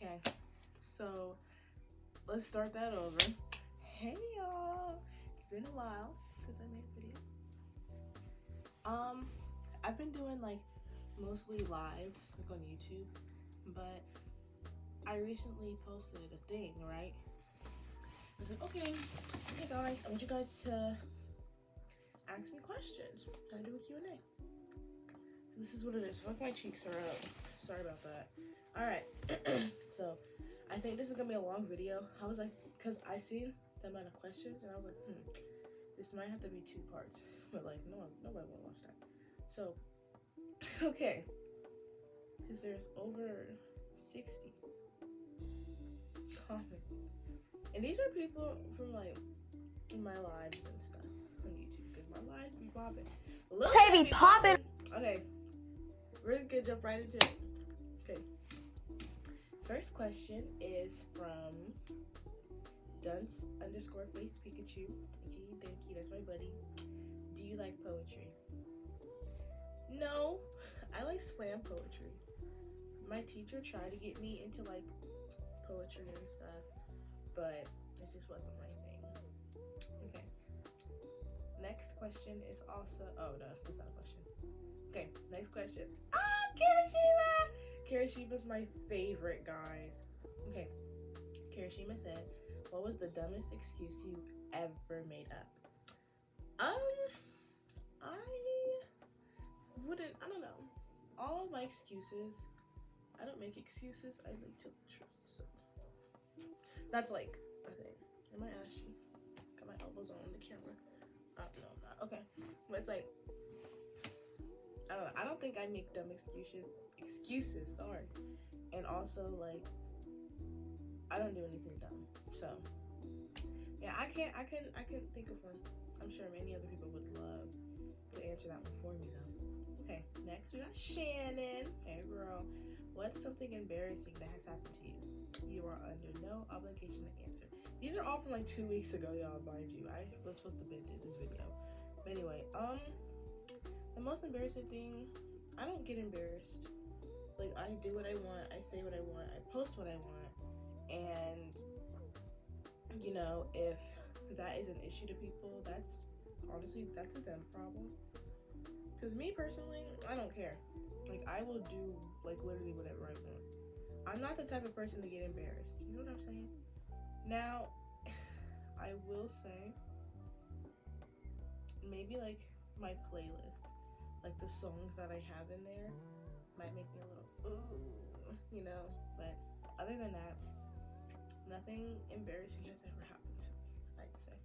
Okay, so let's start that over. Hey y'all, it's been a while since I made a video. I've been doing like mostly lives like on YouTube, but I recently posted a thing, right? I was like, okay, hey guys, I want you guys to ask me questions. Can I do a Q&A? So this is what it is. Fuck, my cheeks are up. Sorry about that. All right, so I think this is gonna be a long video. I was like, because I seen the amount of questions and I was like, this might have to be 2 parts, but like, nobody will watch that. So, okay, because there's over 60 comments, and these are people from like my lives and stuff on YouTube, because my lives be popping. Hey, be popping. Okay, we're gonna jump right into it. Okay, first question is from Dunce_face Pikachu. Okay, thank you. That's my buddy. Do you like poetry? No, I like slam poetry. My teacher tried to get me into like poetry and stuff, but it just wasn't my thing. Okay. Next question is also, oh no, that's not a question. Okay, next question. Kirishima! Kirishima's my favorite, guys. Okay, Kirishima said, what was the dumbest excuse you ever made up? I don't know. All of my excuses, I don't make excuses, I like tell the truth. So that's like a thing. Am I ashy? Got my elbows on the camera. No, I'm not. Okay. But it's like, I don't know. I don't think I make dumb excuses, sorry. And also, like, I don't do anything dumb. So yeah, I can't think of one. I'm sure many other people would love to answer that one for me though. Okay, next we got Shannon. Hey girl, what's something embarrassing that has happened to you? You are under no obligation to answer. These are all from like 2 weeks ago, y'all, mind you. I was supposed to be in this video. But anyway, the most embarrassing thing, I don't get embarrassed. Like, I do what I want, I say what I want, I post what I want, and you know, if that is an issue to people, that's a them problem. Because me personally, I don't care. Like, I will do like literally whatever I want. I'm not the type of person to get embarrassed. You know what I'm saying? Now, I will say, maybe like my playlist, like the songs that I have in there, might make me a little, ooh, you know. But other than that, nothing embarrassing has ever happened to me, I'd say.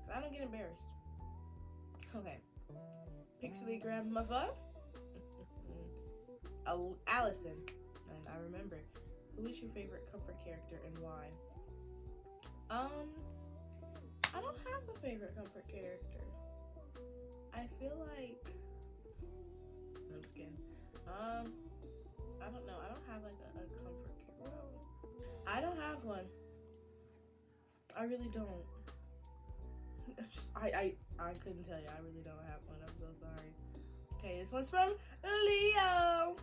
'Cause I don't get embarrassed. Okay. Pixely grandmother. Allison. And I remember. Who is your favorite comfort character and why? I don't have a favorite comfort character. I feel like, I'm just kidding. I don't know. I don't have like a comfort character. I don't have one. I really don't. I couldn't tell you. I really don't have one. I'm so sorry. Okay, this one's from Leo.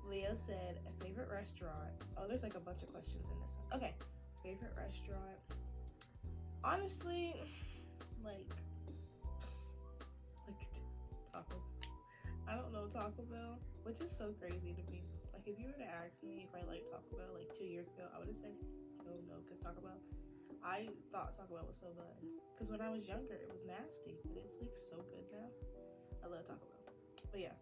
Leo said, a favorite restaurant. Oh, there's like a bunch of questions in this one. Okay, favorite restaurant. Honestly, like Taco. I don't know Taco Bell, which is so crazy to me. Like, if you were to ask me if I like Taco Bell like 2 years ago, I would have said no, because Taco Bell, I thought Taco Bell was so bad. Because when I was younger, it was nasty, but it's like so good now. I love Taco Bell. But yeah.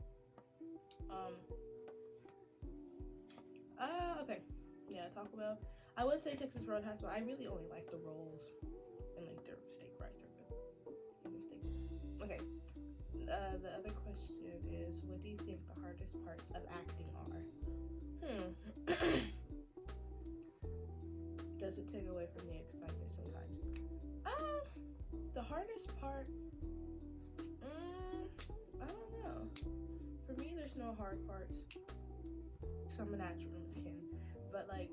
Okay. Yeah, Taco Bell. I would say Texas Roadhouse, but I really only like the rolls and like their steak fries are good. And their steak. Okay. The other question is, what do you think the hardest parts of acting are? Does it take away from the excitement sometimes? The hardest part, I don't know. For me, there's no hard parts, because I'm a natural skin. But like,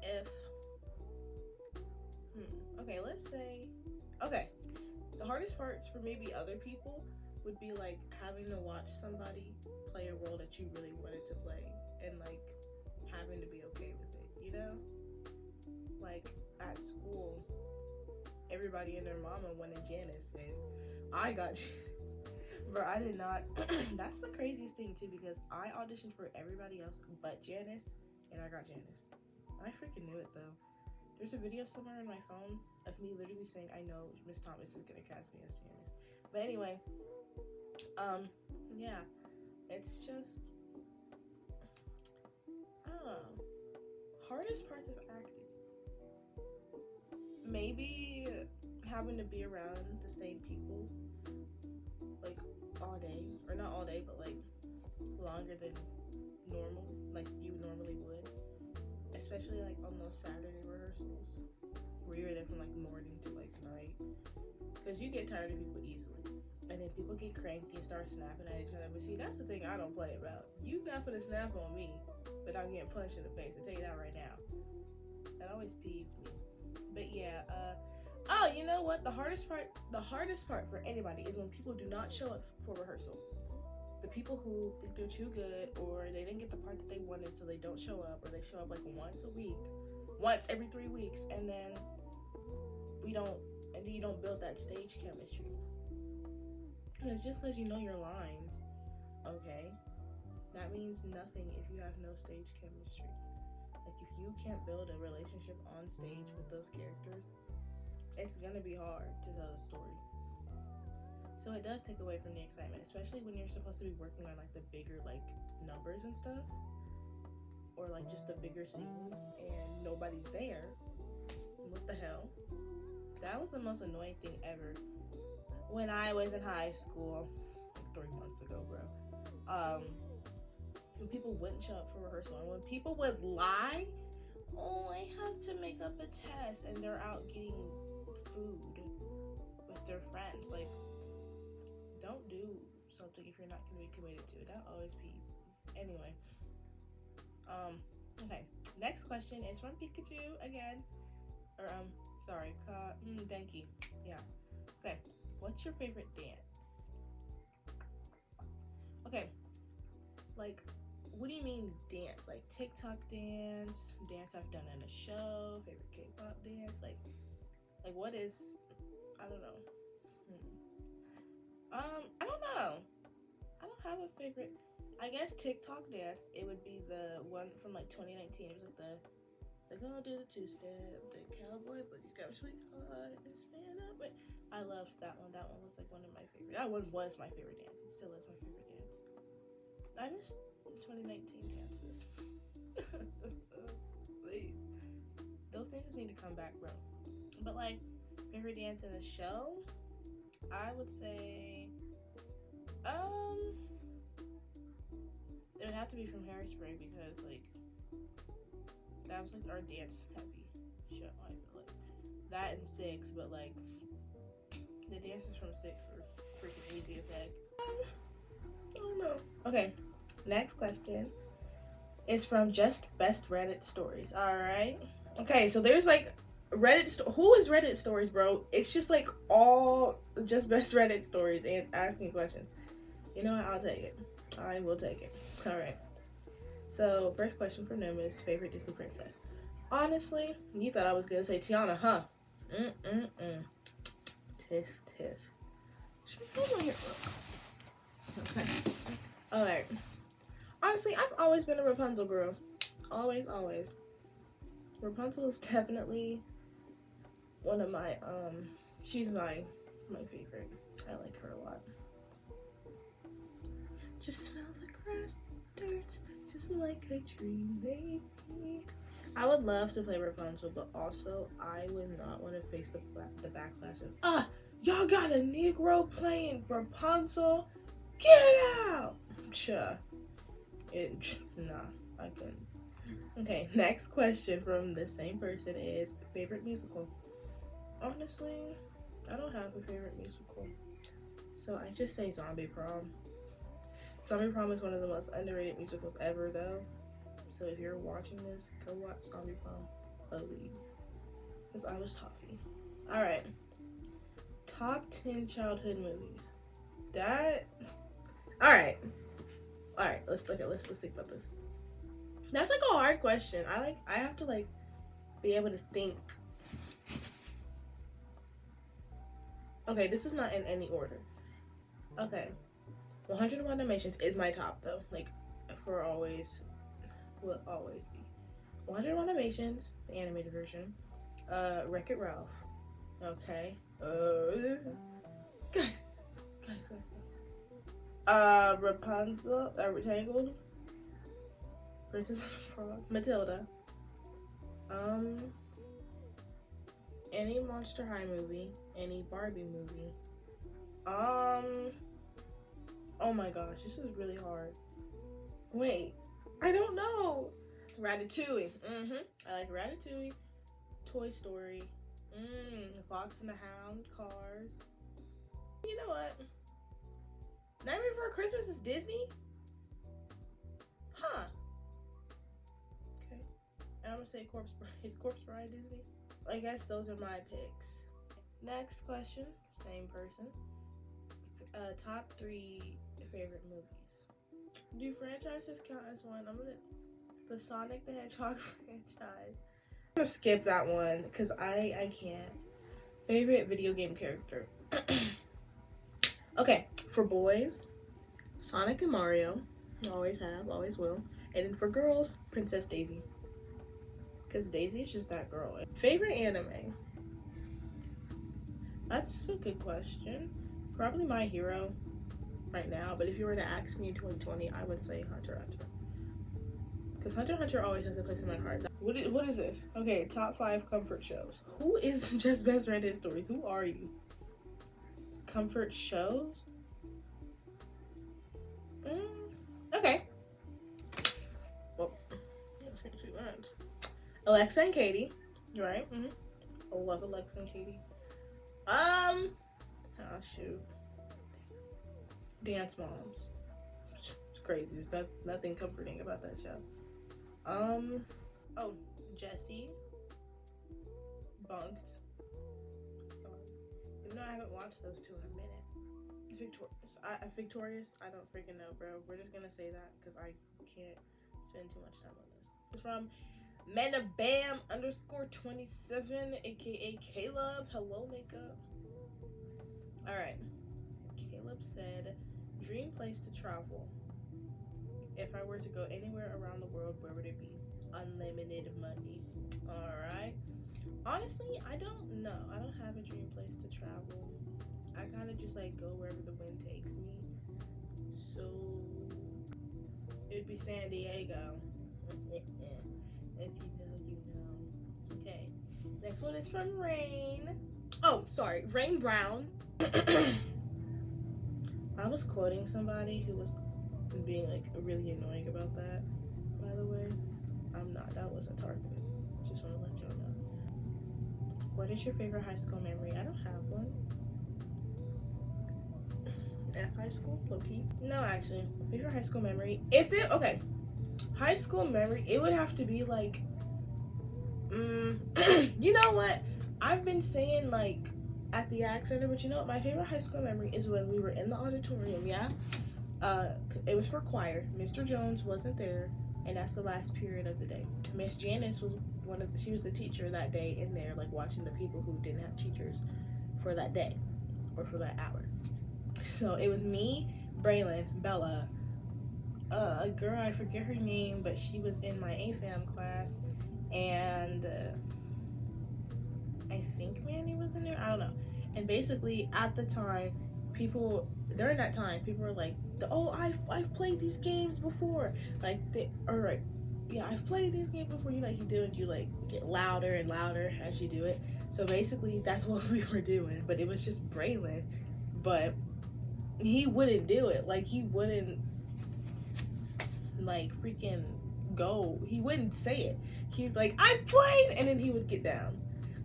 if, okay, let's say, okay, the hardest parts for maybe other people would be like having to watch somebody play a role that you really wanted to play and like having to be okay with it. like at school, everybody and their mama wanted Janice, and I got Janice. Bro, I did not. That's the craziest thing too, because I auditioned for everybody else but Janice, and I got Janice. I freaking knew it though. There's a video somewhere on my phone of me literally saying, I know Miss Thomas is gonna cast me as Janice. But anyway, yeah, it's just, I don't know. Hardest parts of acting. Maybe having to be around the same people, like all day, or not all day, but like longer than normal, like you normally would. Especially like on those Saturday rehearsals where you're there from like morning to like night, because you get tired of people easily, and then people get cranky and start snapping at each other. But see, that's the thing I don't play about. You not gonna snap on me, but I'm getting punched in the face. I'll tell you that right now. That always peeved me. But yeah, oh, you know what? The hardest part for anybody is when people do not show up for rehearsal. The people who think they're too good, or they didn't get the part that they wanted, so they don't show up, or they show up like once every 3 weeks, and then you don't build that stage chemistry. It's just because you know your lines, okay? That means nothing if you have no stage chemistry. Like, if you can't build a relationship on stage with those characters, it's gonna be hard to tell a story. So it does take away from the excitement, especially when you're supposed to be working on like the bigger like numbers and stuff, or like just the bigger scenes, and nobody's there. What the hell? That was the most annoying thing ever when I was in high school, like 3 months ago, bro. When people wouldn't show up for rehearsal, and when people would lie, oh, I have to make up a test, and they're out getting food with their friends. Like, don't do something if you're not going to be committed to it. That always peeves. Anyway. Okay. Next question is from Pikachu again. Or, sorry. Denki. Yeah. Okay. What's your favorite dance? Okay. Like, what do you mean dance? Like TikTok dance? Dance I've done in a show? Favorite K-pop dance? Like what is... I don't know. I don't know. I don't have a favorite. I guess TikTok dance, it would be the one from like 2019. It was like they're gonna do the two-step, the cowboy, but you got a sweetheart and stand up. But I loved that one. That one was like one of my favorite. That one was my favorite dance. It still is my favorite dance. I miss 2019 dances. Please. Those dances need to come back, bro. But like, favorite dance in a show, I would say, it would have to be from Hairspray, because like that was like our dance heavy show. I feel like that and Six, but like the dances from Six were freaking easy as heck. I don't know. Okay, next question is from Just Best Reddit Stories. All right. Okay, so there's like who is Reddit Stories, bro? It's just like all Just Best Reddit Stories and asking questions. You know what? I'll take it. I will take it. All right. So first question for them is favorite Disney princess. Honestly, you thought I was gonna say Tiana, huh? Tisk. Okay. All right. Honestly, I've always been a Rapunzel girl. Always. Rapunzel is definitely one of my she's my favorite. I like her a lot. Just smell the grass, dirt, just like a dream, baby. I would love to play Rapunzel, but also I would not want to face the backlash of y'all got a Negro playing Rapunzel? Get out! Nah, I couldn't. Okay, next question from the same person is favorite musical. Honestly, I don't have a favorite musical, so I just say Zombie Prom. Zombie Prom is one of the most underrated musicals ever, though. So if you're watching this, go watch Zombie Prom, please. Because I was toughy. Alright. Top 10 childhood movies. Alright, let's think about this. That's like a hard question. I have to like be able to think. Okay, this is not in any order. Okay, 101 Dalmatians is my top though. Like, for always, will always be. 101 Dalmatians, the animated version. Wreck-It Ralph. Okay. Guys. Rapunzel, Tangled. Princess and the Frog. Matilda. Any Monster High movie. Any Barbie movie. Oh my gosh, this is really hard. Wait, I don't know. Ratatouille. I like Ratatouille. Toy Story. Fox and the Hound. Cars. You know what? Nightmare Before Christmas is Disney? Huh. Okay. I'm gonna say is Corpse Bride Disney? I guess those are my picks. Next question. Same person. Top 3 favorite movies. Do franchises count as one? I'm gonna the Sonic the Hedgehog franchise. I'm gonna skip that one because I can't. Favorite video game character. Okay, for boys, Sonic and Mario. Always have, always will. And then for girls, Princess Daisy. Because Daisy is just that girl. Favorite anime. That's a good question. Probably My Hero right now, but if you were to ask me in 2020, I would say Hunter x Hunter. Because Hunter x Hunter always has a place in my heart. What is this? Okay, top 5 comfort shows. Who is Just Best Reddit Stories? Who are you? Comfort shows? Okay. Well, Alexa and Katie. Right? I love Alexa and Katie. Oh shoot. Dance Moms. It's crazy. There's nothing comforting about that show. Oh, Jessie. Bunked. Sorry. Even though I haven't watched those two in a minute. Victorious. I don't freaking know, bro. We're just gonna say that because I can't spend too much time on this. It's from Menabam _27, aka Caleb. Hello, makeup. Alright. Caleb said, dream place to travel. If I were to go anywhere around the world, where would it be? Unlimited money. Alright. Honestly, I don't know. I don't have a dream place to travel. I kind of just like go wherever the wind takes me. So it'd be San Diego. If you know, you know. Okay. Next one is from Rain. Oh, sorry, Rain Brown. I was quoting somebody who was being like really annoying about that. By the way, I'm not. That wasn't targeted. Just want to let y'all know. What is your favorite high school memory? I don't have one. At high school, low-key. No, actually, favorite high school memory. High school memory, it would have to be like, you know what? I've been saying like at the Ag Center, but you know what? My favorite high school memory is when we were in the auditorium. Yeah, it was for choir. Mr. Jones wasn't there, and that's the last period of the day. Miss Janice was she was the teacher that day in there, like watching the people who didn't have teachers for that day or for that hour. So it was me, Braylon, Bella, a girl, I forget her name, but she was in my AFAM class, and I think Manny was in there, I don't know. And basically at the time, during that time, people were like, oh, I've played these games before. Like, I've played these games before. You do, and you like get louder and louder as you do it. So basically that's what we were doing, but it was just Braylon. But he wouldn't do it. Like, he wouldn't like freaking go. He wouldn't say it. He'd like, I played, and then he would get down.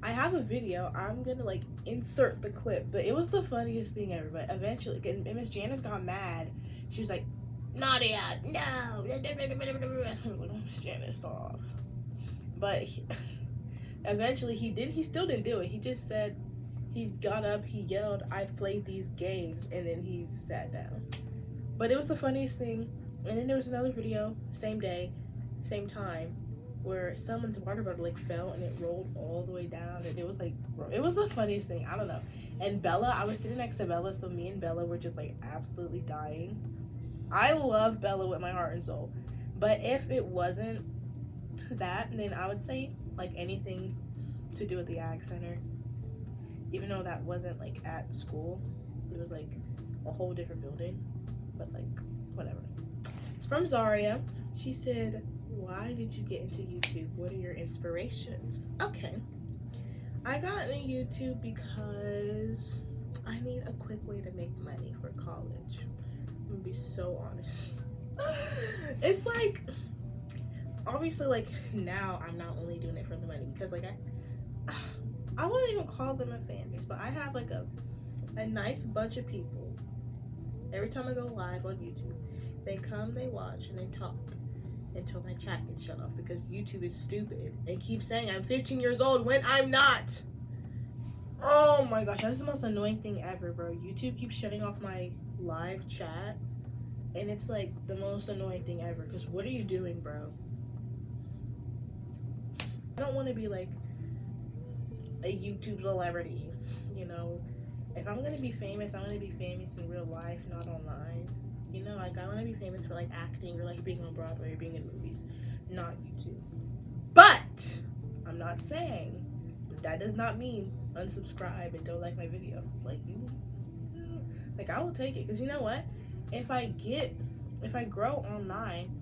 I have a video. I'm gonna like insert the clip, but it was the funniest thing ever. But eventually, Miss Janice got mad. She was like, Nadia, no. Miss Janice, stop. But eventually he still didn't do it. He just said, he got up, he yelled, I've played these games, and then he sat down. But it was the funniest thing. And then there was another video, same day, same time, where someone's water bottle like fell and it rolled all the way down, and it was like, it was the funniest thing. I don't know. And Bella, I was sitting next to Bella, so me and Bella were just like absolutely dying. I love Bella with my heart and soul, but if it wasn't that, then I would say like anything to do with the Ag Center, even though that wasn't like at school, it was like a whole different building, but like whatever. It's from Zaria. She said, why did you get into YouTube? What are your inspirations? Okay, I got into YouTube because I need a quick way to make money for college. I'm gonna be so honest. It's like, obviously, like now I'm not only doing it for the money, because like I wouldn't even call them a fan base, but I have like a nice bunch of people. Every time I go live on YouTube, they come, they watch, and they talk until my chat gets shut off, because YouTube is stupid and keeps saying I'm 15 years old when I'm not. Oh my gosh, that's the most annoying thing ever, bro. YouTube keeps shutting off my live chat, and it's like the most annoying thing ever, because what are you doing, bro? I don't want to be like a YouTube celebrity, you know. If I'm gonna be famous, I'm gonna be famous in real life, not online. You know, like I want to be famous for like acting or like being on Broadway or being in movies, not YouTube. But I'm not saying that does not mean unsubscribe and don't like my video. Like like I will take it, because you know what? If I grow online,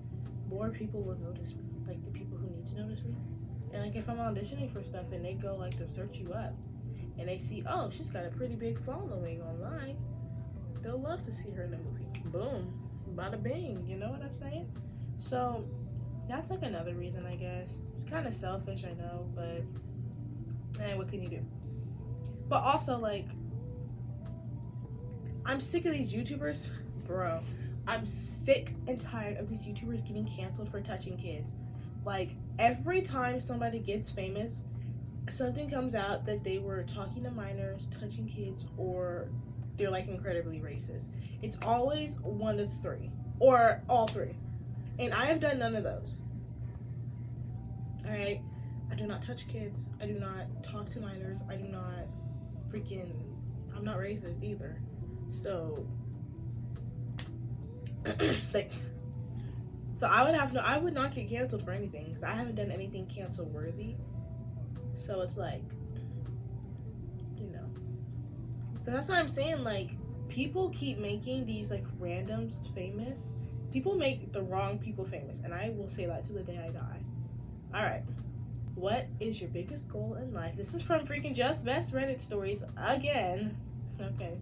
more people will notice me. Like the people who need to notice me. And like if I'm auditioning for stuff and they go like to search you up, and they see, oh, she's got a pretty big following online, they'll love to see her in the movie. Boom, bada bing, you know what I'm saying? So that's like another reason, I guess. It's kind of selfish, I know, but what can you do? But also, like, I'm sick of these YouTubers, bro. I'm sick and tired of these YouTubers getting canceled for touching kids. Like, every time somebody gets famous, something comes out that they were talking to minors, touching kids, or they're like incredibly racist. It's always one of three, or all three, and I have done none of those. All right, I do not touch kids. I do not talk to minors. I do not I'm not racist either. So like, so I would not get canceled for anything, because I haven't done anything cancel worthy. So it's like, you know. So that's what I'm saying, like, people keep making these like randoms famous. People make the wrong people famous, and I will say that to the day I die. Alright. What is your biggest goal in life? This is from freaking Just Best Reddit stories again. Okay.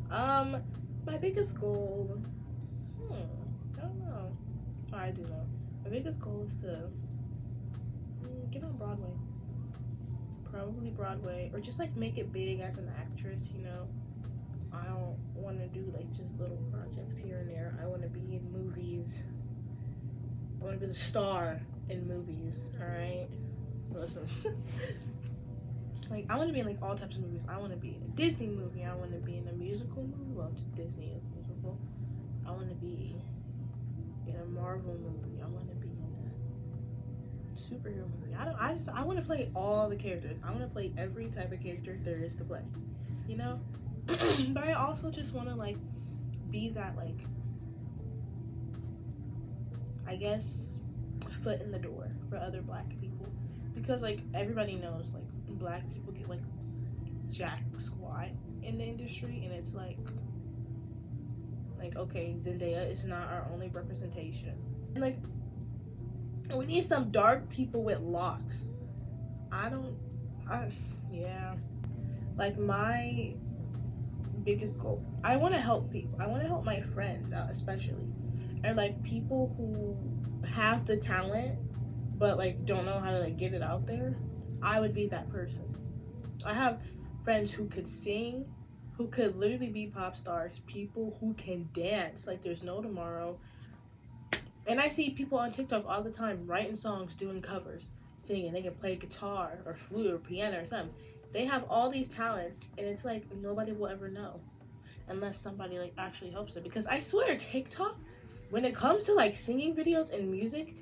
My biggest goal, I don't know. Oh, I do know. My biggest goal is to get on Broadway. Probably Broadway, or just like make it big as an actress, you know. I don't want to do like just little projects here and there. I want to be in movies. I want to be the star in movies, alright? Listen. Like, I want to be in like all types of movies. I want to be in a Disney movie. I want to be in a musical movie. Well, Disney is musical. I want to be in a Marvel movie. I want to be in a superhero movie. I want to play all the characters. I want to play every type of character there is to play, you know. But I also just want to like be that, like, I guess, foot in the door for other black people, because like everybody knows like black people get like jack squat in the industry, and it's like okay, Zendaya is not our only representation, and like we need some dark people with locks. Yeah, like my biggest goal, I want to help people. I want to help my friends out, especially, and like people who have the talent but like don't know how to like get it out there. I would be that person. I have friends who could sing, who could literally be pop stars, people who can dance like there's no tomorrow. And I see people on TikTok all the time writing songs, doing covers, singing. They can play guitar or flute or piano or something. They have all these talents, and it's like nobody will ever know unless somebody like actually helps them. Because I swear, TikTok, when it comes to like singing videos and music,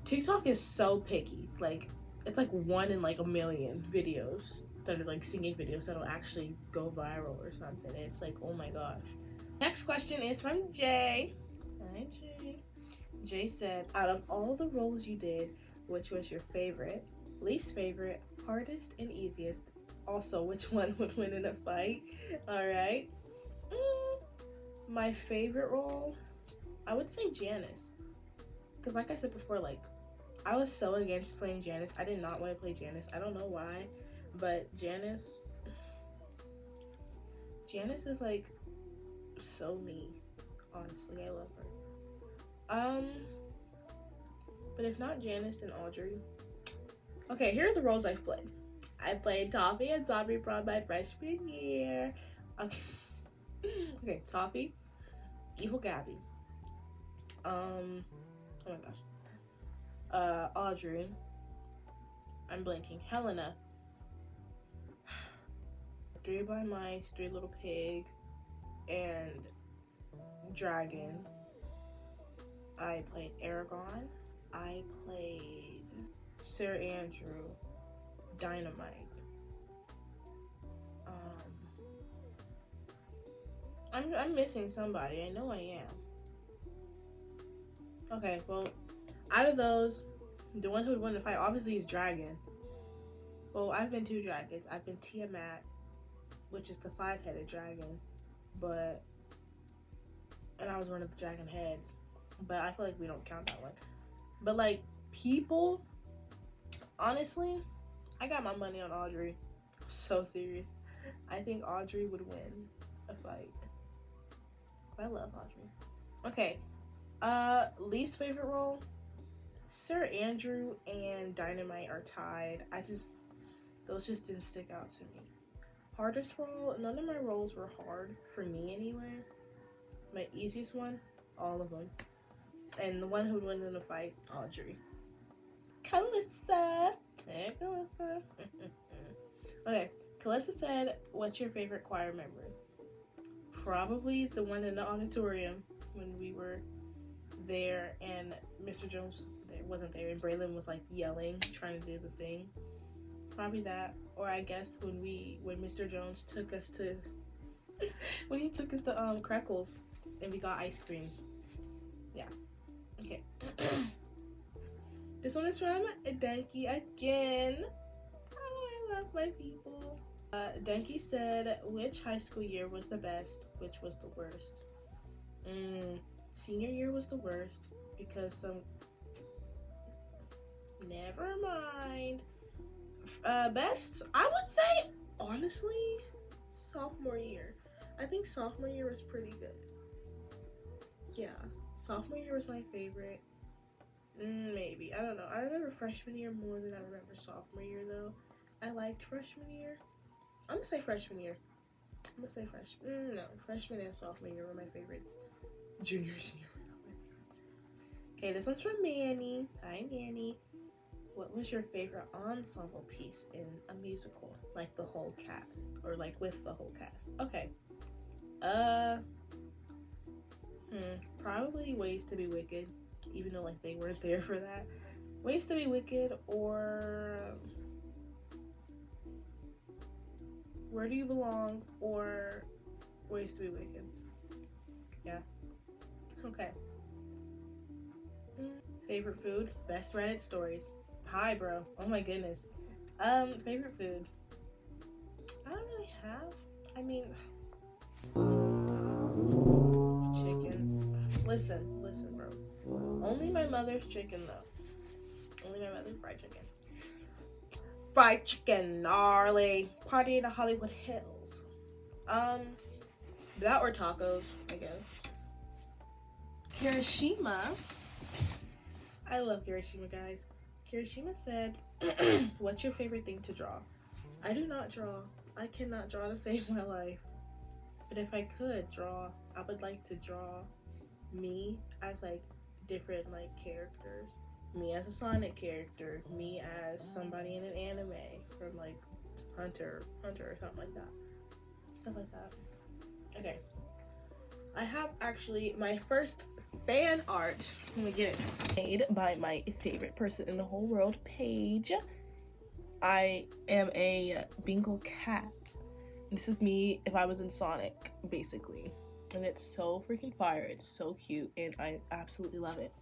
TikTok is so picky. Like, it's like 1 in like a million videos that are like singing videos that'll actually go viral or something. It's like, oh my gosh. Next question is from Jay. Hi, Jay. Jay said, out of all the roles you did, which was your favorite, least favorite, hardest, and easiest? Also, which one would win in a fight? Alright. My favorite role, I would say Janice. Because like I said before, like, I was so against playing Janice. I did not want to play Janice. I don't know why. But Janice is like so me. Honestly, I love her. But if not Janice, then Audrey. Okay, here are the roles I've played. I played Toffee and Zombie Prom my freshman year. Okay. Okay, Toffee, Evil Gabby. Oh my gosh. Audrey. I'm blanking. Helena. 3 by Mice, 3 Little Pig, and Dragon. I played Aragon. I played Sir Andrew, Dynamite. I'm missing somebody. I know I am. Okay, well, out of those, the one who would win the fight obviously is Dragon. Well, I've been 2 dragons. I've been Tiamat, which is the 5-headed dragon, and I was one of the dragon heads. But I feel like we don't count that one. But like people, honestly, I got my money on Audrey. I'm so serious. I think Audrey would win a fight. I love Audrey. Okay. Least favorite role? Sir Andrew and Dynamite are tied. Those just didn't stick out to me. Hardest role? None of my roles were hard for me anyway. My easiest one? All of them. And the one who would win in a fight? Audrey. Calissa. Hey, Calissa. Okay. Calissa said, what's your favorite choir member? Probably the one in the auditorium when we were there and Mr. Jones wasn't there and Braylon was like yelling, trying to do the thing. Probably that. Or I guess when Mr. Jones took us to when he took us to Crackles and we got ice cream. Yeah. Okay. This one is from Danky again. Oh, I love my people. Danky said, which high school year was the best? Which was the worst? Senior year was the worst because never mind. Best, I would say, honestly, sophomore year. I think sophomore year was pretty good. Yeah, sophomore year was my favorite. Maybe, I don't know. I remember freshman year more than I remember sophomore year though. I liked freshman year. I'm gonna say freshman year. No, freshman and sophomore year were my favorites. Junior, senior were not my favorites. Okay, this one's from Manny. Hi, Manny. What was your favorite ensemble piece in a musical? Like the whole cast, or like with the whole cast? Okay. Probably Ways to Be Wicked, even though like they weren't there for that. Ways to Be Wicked or Where Do You Belong or Ways to Be Wicked. Yeah. Okay. Favorite food? Best Reddit stories. Hi, bro. Oh my goodness. Favorite food? I don't really have. I mean, chicken. Listen, bro. Only my mother's chicken, though. Only my mother's fried chicken. Fried chicken, gnarly. Party in the Hollywood Hills. That or tacos, I guess. Kirishima. I love Kirishima, guys. Kirishima said, what's your favorite thing to draw? I do not draw. I cannot draw to save my life. But if I could draw, I would like to draw me as like different like characters. Me as a Sonic character. Me as somebody in an anime from like Hunter or something like that. Stuff like that. Okay. I have actually my first fan art. Let me get it. Made by my favorite person in the whole world, Paige. I am a Bengal cat. This is me if I was in Sonic, basically. And it's so freaking fire. It's so cute, and I absolutely love it.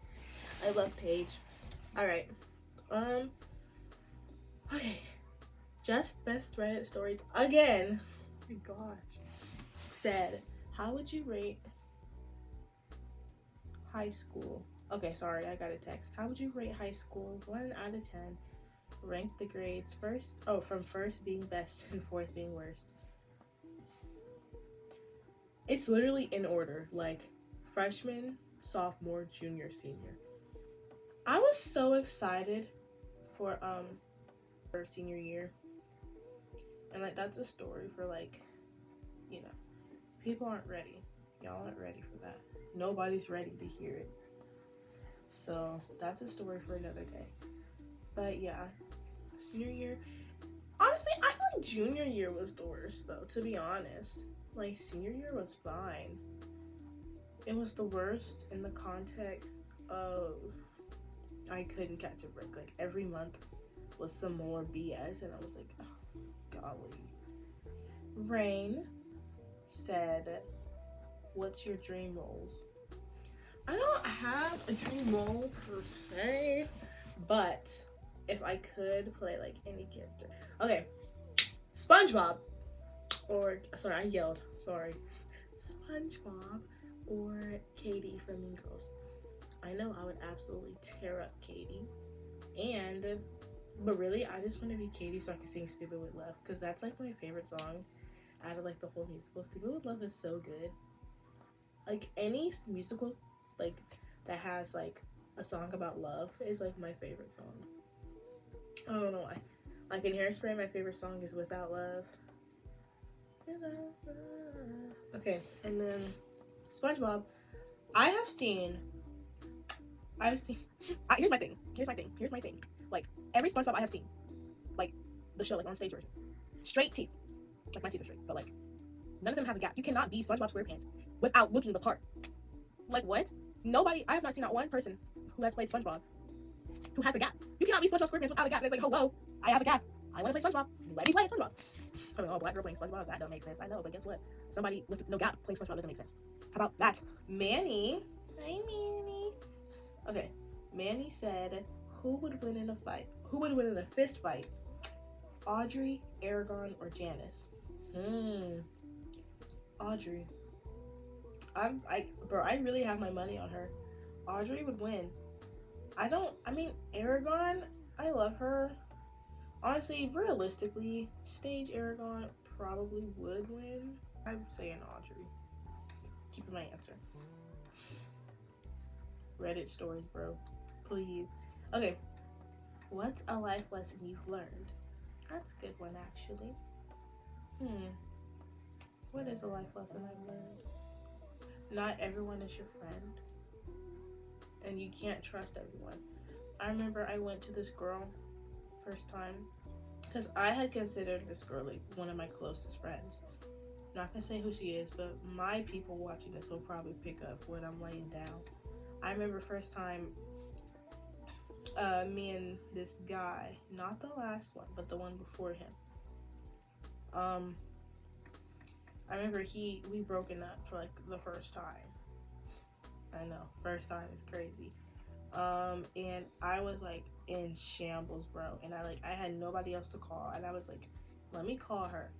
I love Paige. Alright. Okay. Just Best Reddit Stories again. Oh my gosh. Said, how would you rate high school? Okay, sorry, I got a text. How would you rate high school? 1 out of 10. Rank the grades from first being best and fourth being worst. It's literally in order, like freshman, sophomore, junior, senior. I was so excited for first senior year. And like that's a story for like, you know, people aren't ready. Y'all aren't ready for that. Nobody's ready to hear it. So that's a story for another day. But yeah, senior year. Honestly, I feel like junior year was the worst though, to be honest. Like senior year was fine. It was the worst in the context of I couldn't catch a break. Like every month was some more BS and I was like, oh, golly. Rain said, what's your dream roles? I don't have a dream role per se, but if I could play like any character. Okay, SpongeBob or, sorry, I yelled, sorry. SpongeBob or Katie from Mean Girls. I know I would absolutely tear up Katie. But really, I just want to be Katie so I can sing Stupid with Love, because that's like my favorite song out of like the whole musical. Stupid with Love is so good. Like any musical like that has like a song about love is like my favorite song. I don't know why. Like in Hairspray, my favorite song is Without Love. Okay, and then SpongeBob. I've seen. Here's my thing. Like every SpongeBob I have seen, like the show, like on stage version, straight teeth. Like my teeth are straight, but like none of them have a gap. You cannot be SpongeBob SquarePants without looking the part. Like what? Nobody. I have not seen not one person who has played SpongeBob who has a gap. You cannot be SpongeBob SquarePants without a gap. And it's like, hello, I have a gap. I want to play SpongeBob. Let me play SpongeBob. I mean, oh, black girl playing SpongeBob, that don't make sense. I know, but guess what? Somebody with no gap playing SpongeBob doesn't make sense. How about that? Manny. Hi, Manny. Okay. Manny said, who would win in a fight? Who would win in a fist fight? Audrey, Aragon, or Janice? Audrey. I really have my money on her. Audrey would win. Aragon, I love her. Honestly, realistically, stage Aragon probably would win. I'm saying Audrey. Keeping my answer. Reddit stories, bro. Please. Okay. What's a life lesson you've learned? That's a good one, actually. What is a life lesson I've learned? Not everyone is your friend. And you can't trust everyone. I remember I went to this girl first time because I had considered this girl like one of my closest friends. Not gonna say who she is, but my people watching this will probably pick up what I'm laying down. I remember first time me and this guy, not the last one, but the one before him. I remember we broken up for like the first time. I know, first time is crazy. And I was like in shambles, bro. And I had nobody else to call. And I was like, let me call her.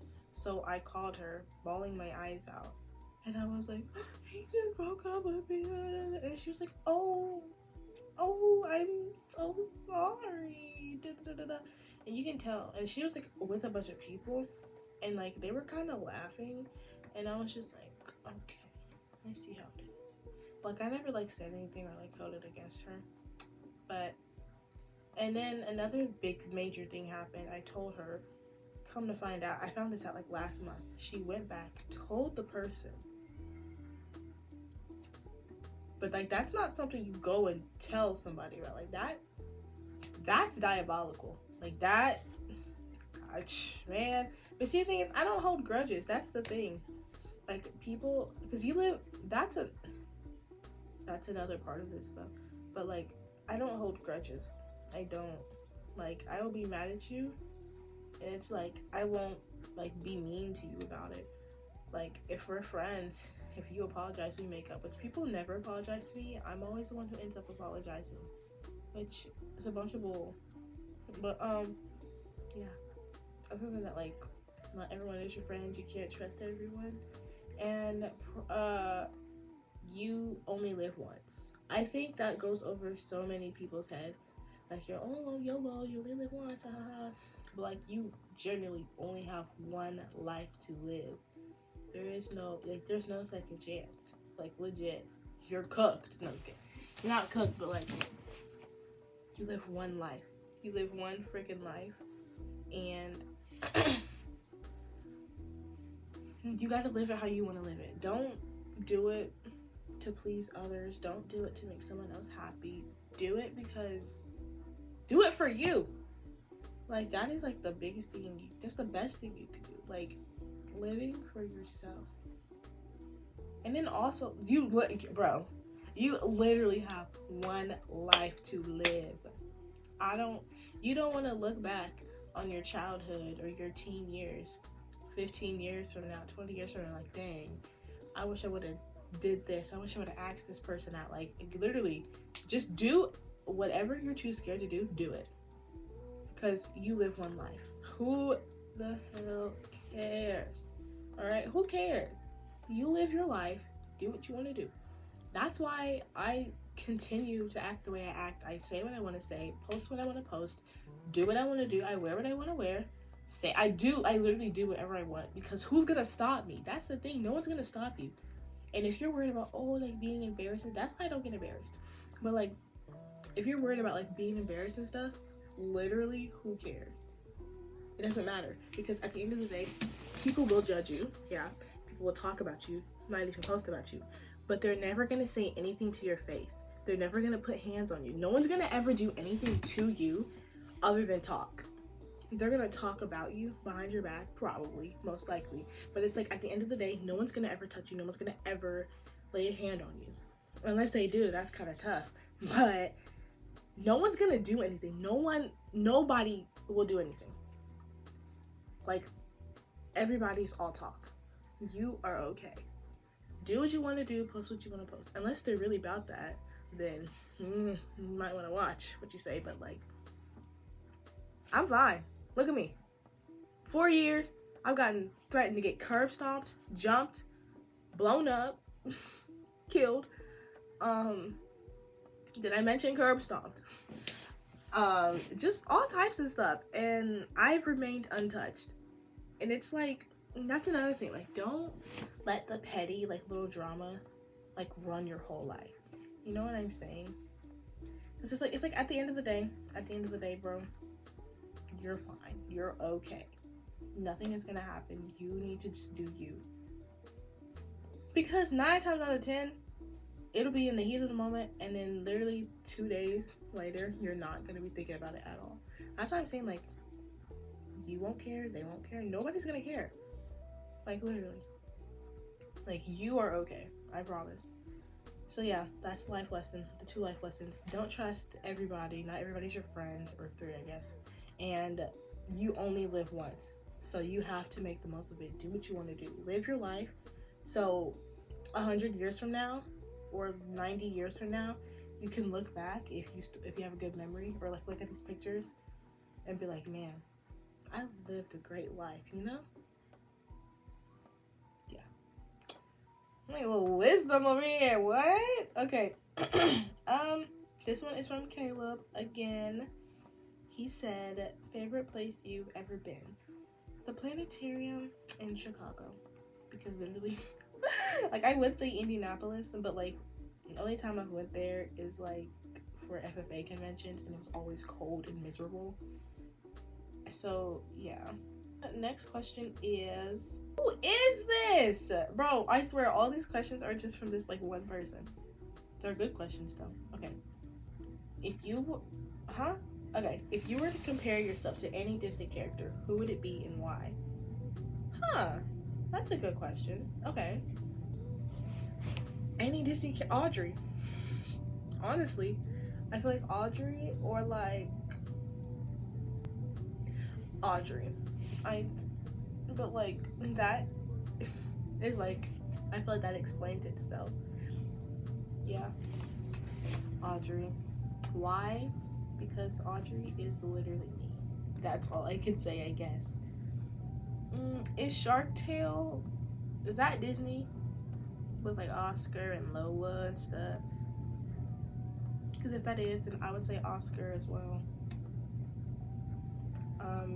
So I called her, bawling my eyes out. And I was like, he just broke up with me. And she was like, oh, I'm so sorry. And you can tell. And she was like with a bunch of people. And like they were kind of laughing. And I was just like, okay, I see how it is. Like I never like said anything or like held it against her. And then another big major thing happened. I told her, come to find out, I found this out like last month. She went back, told the person. But like that's not something you go and tell somebody about. Like that's diabolical. Like that, man. But see, the thing is, I don't hold grudges. That's the thing. like people, because that's another part of this stuff. But like, I don't hold grudges. I don't, like, I will be mad at you, and it's like I won't like be mean to you about it. Like, if we're friends, if you apologize, we make up. But people never apologize to me. I'm always the one who ends up apologizing, which is a bunch of bull. But yeah. Other than that, like, not everyone is your friend. You can't trust everyone, and you only live once. I think that goes over so many people's head. Like, you're YOLO, you only live once, but like, you generally only have one life to live. There's no second chance. Like, legit, you're cooked. No, I'm just kidding. You're not cooked, but like, you live one life. You live one freaking life, and you gotta live it how you want to live it. Don't do it to please others. Don't do it to make someone else happy. Do it for you. Like, that is like the biggest thing. That's the best thing you could do. Like, living for yourself. And then also, you literally have one life to live. You don't want to look back on your childhood or your teen years, 15 years from now, 20 years from now, like, dang, I wish I would have did this. I wish I would have asked this person out. Like, literally, just do whatever you're too scared to do it. Because you live one life. Who the hell cares? Alright, who cares? You live your life, do what you want to do. That's why I continue to act the way I act. I say what I want to say, post what I want to post, do what I want to do, I wear what I want to wear. I literally do whatever I want, because who's gonna stop me? That's the thing, no one's gonna stop you. And if you're worried about, like, being embarrassed, that's why I don't get embarrassed. But like, if you're worried about like being embarrassed and stuff, literally, who cares? It doesn't matter, because at the end of the day, people will judge you. Yeah, people will talk about you, might even post about you, but they're never gonna say anything to your face. They're never gonna put hands on you. No one's gonna ever do anything to you other than talk. They're gonna talk about you behind your back, probably, most likely. But it's like, at the end of the day, no one's gonna ever touch you. No one's gonna ever lay a hand on you. Unless they do, that's kind of tough. But no one's gonna do anything. Nobody will do anything. Like, everybody's all talk. You are okay. Do what you want to do, post what you want to post. Unless they're really about that, then you might want to watch what you say. But like, I'm fine. Look at me. 4 years, I've gotten threatened to get curb stomped, jumped, blown up, killed. Did I mention curb stomped? Just all types of stuff, and I've remained untouched. And it's like, that's another thing. Like, don't let the petty, like, little drama, like, run your whole life. You know what I'm saying? It's just like, it's like, at the end of the day, bro, you're fine. You're okay. Nothing is gonna happen. You need to just do you. Because 9 times out of 10, it'll be in the heat of the moment, and then literally 2 days later, you're not gonna be thinking about it at all. That's why I'm saying, like, you won't care, they won't care, nobody's gonna care. Like, literally. Like, you are okay. I promise. So yeah, that's life lesson. The 2 life lessons. Don't trust everybody. Not everybody's your friend. Or 3, I guess. And you only live once. So you have to make the most of it. Do what you want to do. Live your life. So 100 years from now, or 90 years from now, you can look back, if you have a good memory, or like look at these pictures and be like, man, I lived a great life, you know? Yeah. Like a little wisdom over here. What? Okay. This one is from Caleb again. He said, favorite place you've ever been? The planetarium in Chicago. Because literally, like, I would say Indianapolis, but like, the only time I've went there is like for FFA conventions, and it was always cold and miserable. So yeah. Next question is, who is this? Bro, I swear all these questions are just from this like one person. They're good questions though. Okay. If you were to compare yourself to any Disney character, who would it be and why? That's a good question. Okay. Any Disney Audrey. Honestly, I feel like Audrey or like Audrey. But like that is like, I feel like that explains itself. Yeah, Audrey. Why? Because Audrey is literally me. That's all I can say, I guess. Is Shark Tale, is that Disney? With like Oscar and Lola and stuff? Because if that is, then I would say Oscar as well.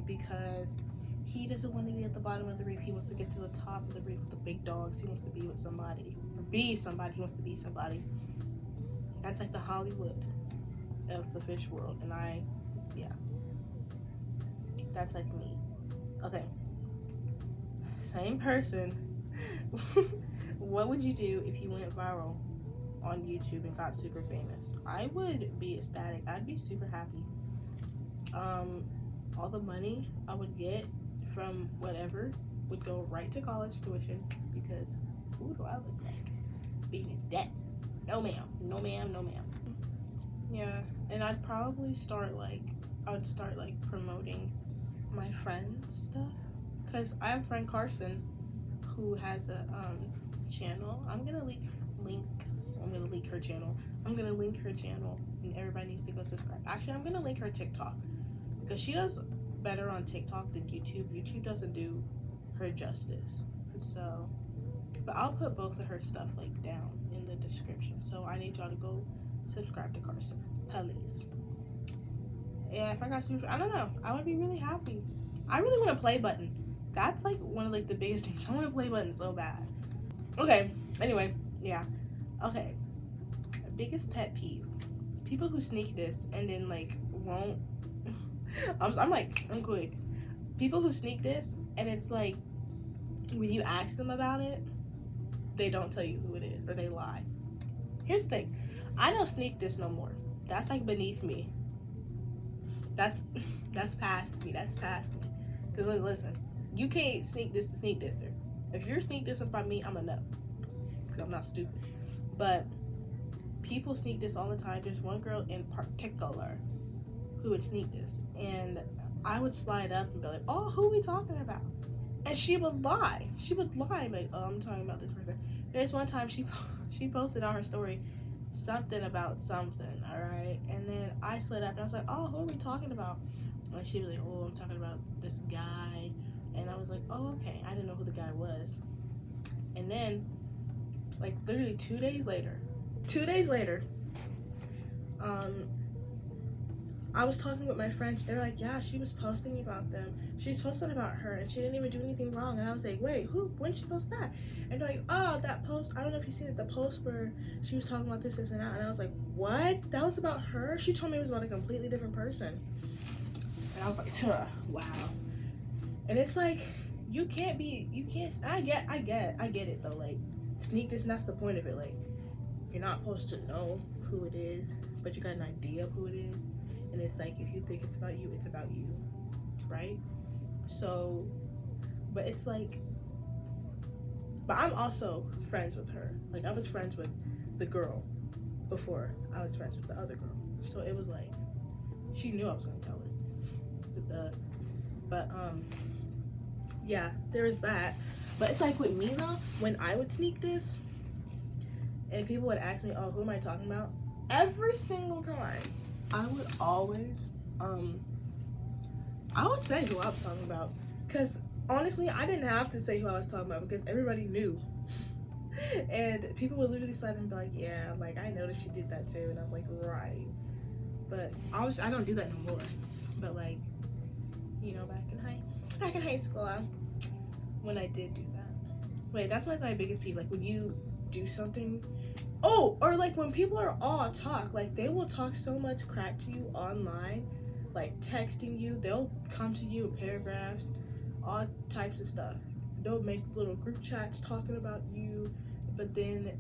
Because he doesn't want to be at the bottom of the reef. He wants to get to the top of the reef with the big dogs. He wants to be with somebody. Be somebody. He wants to be somebody. That's like the Hollywood of the fish world. And yeah. That's like me. Okay. Same person. What would you do if you went viral on YouTube and got super famous? I would be ecstatic. I'd be super happy. All the money I would get from whatever would go right to college tuition, because who do I look like? Being in debt. No ma'am. No ma'am. No ma'am. Yeah, and I'd probably start like promoting my friend's stuff, because I have a friend Carson who has a channel. I'm gonna link her channel. I'm gonna link her channel, and everybody needs to go subscribe. Actually, I'm gonna link her TikTok, because she does better on TikTok than YouTube. YouTube doesn't do her justice. So, but I'll put both of her stuff like down in the description. So I need y'all to go subscribe to Carson, please. Yeah, if I got super, I don't know, I would be really happy. I really want a play button. That's like one of like the biggest things. I want a play button so bad. Okay. Anyway, yeah. Okay. Biggest pet peeve: people who sneak this and then like won't. I'm quick. People who sneak this and it's like when you ask them about it, they don't tell you who it is or they lie. Here's the thing: I don't sneak this no more. That's like beneath me. That's past me. That's past me. Cause listen, you can't sneak this to sneak disser. If you're sneak dissing by me, I'm a no. Cause I'm not stupid. But people sneak this all the time. There's one girl in particular who would sneak this, and I would slide up and be like, "Oh, who are we talking about?" And she would lie. She would lie, like, "Oh, I'm talking about this person." There's one time she posted on her story something about something, all right, and then I slid up and I was like, "Oh, who are we talking about?" And she was like, "Oh, I'm talking about this guy," and I was like, "Oh, okay." I didn't know who the guy was, and then like literally 2 days later, I was talking with my friends. They're like, "Yeah, she was posting about them. She's posting about her, and she didn't even do anything wrong." And I was like, "Wait, who? When did she post that?" And they're like, "Oh, that post. I don't know if you've seen it. The post where she was talking about this and that." And I was like, "What? That was about her?" She told me it was about a completely different person. And I was like, "Wow." And it's like, you can't. I get it though. Like, sneak this, and that's the point of it. Like, you're not supposed to know who it is, but you got an idea of who it is. And it's like, if you think it's about you, it's about you, right? So, but it's like, but I'm also friends with her. Like, I was friends with the girl before I was friends with the other girl. So it was like, she knew I was gonna tell her. But yeah, there is that. But it's like with me though, when I would sneak this, and people would ask me, "Oh, who am I talking about?" Every single time, I would always, I would say who I was talking about. Because honestly, I didn't have to say who I was talking about because everybody knew. And people would literally slide and be like, "Yeah, like, I noticed she did that too." And I'm like, right. But I don't do that no more. But like, you know, back in high school, when I did do that. Wait, that's like my biggest peeve. Like, when you do something, oh, or like when people are all talk, like they will talk so much crap to you online, like texting you. They'll come to you in paragraphs, all types of stuff. They'll make little group chats talking about you, but then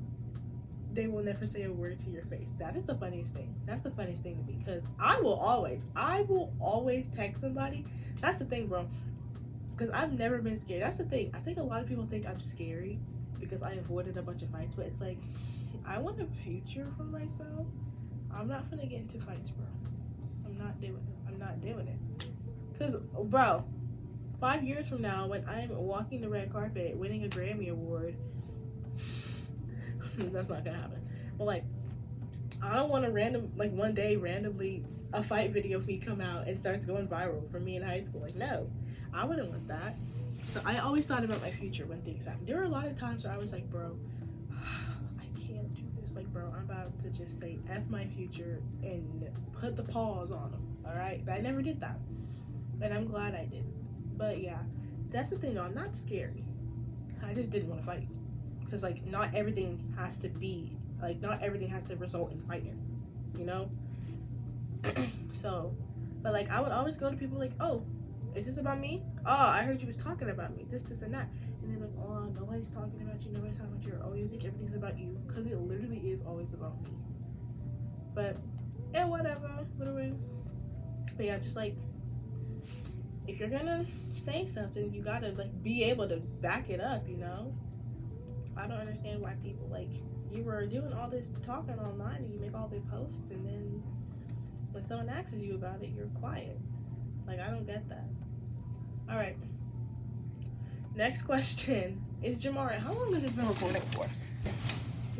they will never say a word to your face. That is the funniest thing. That's the funniest thing to me, because I will always text somebody. That's the thing, bro. because I've never been scared. That's the thing. I think a lot of people think I'm scary because I avoided a bunch of fights, but it's like, I want a future for myself. I'm not gonna get into fights, bro. I'm not doing it. I'm not doing it. Because, bro, 5 years from now, when I'm walking the red carpet, winning a Grammy Award, that's not gonna happen. But, like, I don't want to one day, randomly, a fight video of me come out and starts going viral for me in high school. Like, no, I wouldn't want that. So I always thought about my future when things happen. There were a lot of times where I was like, bro, I can't do this. Like, bro, I'm about to just say F my future and put the pause on them, all right? But I never did that. And I'm glad I didn't. But, yeah, that's the thing, though. I'm not scary. I just didn't want to fight. Because, like, not everything has to be, like, not everything has to result in fighting, you know? So, but, like, I would always go to people like, oh, is this about me? Oh, I heard you was talking about me. This, and that. And they're like, oh, nobody's talking about you. Nobody's talking about you. Oh, you think everything's about you. Because it literally is always about me. But, yeah, whatever. But, yeah, just, like, if you're gonna say something, you gotta, like, be able to back it up, you know? I don't understand why people, like, you were doing all this talking online and you make all the posts, and then when someone asks you about it, you're quiet. Like, I don't get that. All right. Next question is Jamarian. How long has this been recording for?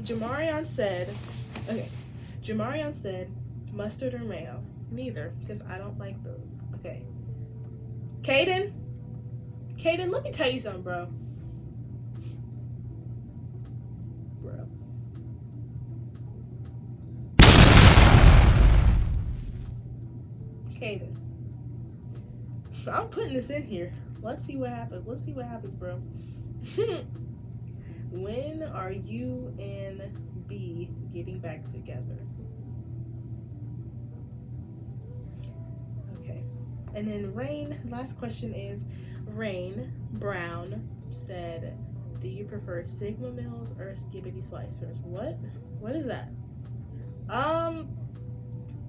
Jamarian said, mustard or mayo? Neither, because I don't like those. Okay. Kaden, let me tell you something, bro. Kaden, I'm putting this in here. Let's see what happens. Bro. When are you and B getting back together? Okay. And then Rain, last question is Rain Brown said, do you prefer Sigma meals or Skibbity Slicers? What is that?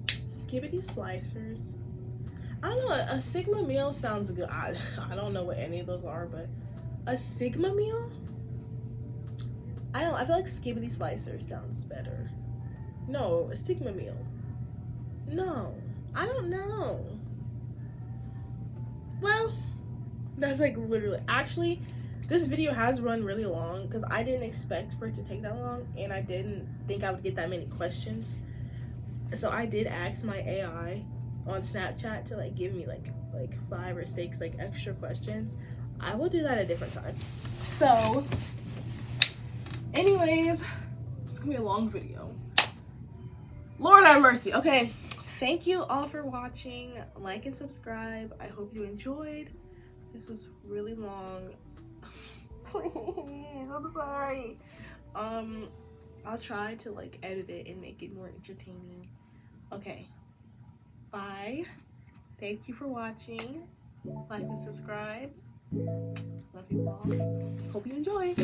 Skibbity Slicers. I don't know, a Sigma meal sounds good. I don't know what any of those are, but a Sigma meal? I feel like Skibbity Slicer sounds better. No, a Sigma meal. No, I don't know. Well, that's like literally, actually, this video has run really long because I didn't expect for it to take that long, and I didn't think I would get that many questions. So I did ask my AI on Snapchat to like give me like 5 or 6 like extra questions. I will do that a different time. So anyways, it's gonna be a long video. Lord have mercy. Okay, thank you all for watching. Like and subscribe. I hope you enjoyed. This was really long. Please, I'm sorry. I'll try to like edit it and make it more entertaining. Okay, bye. Thank you for watching. Like and subscribe. Love you all. Hope you enjoy.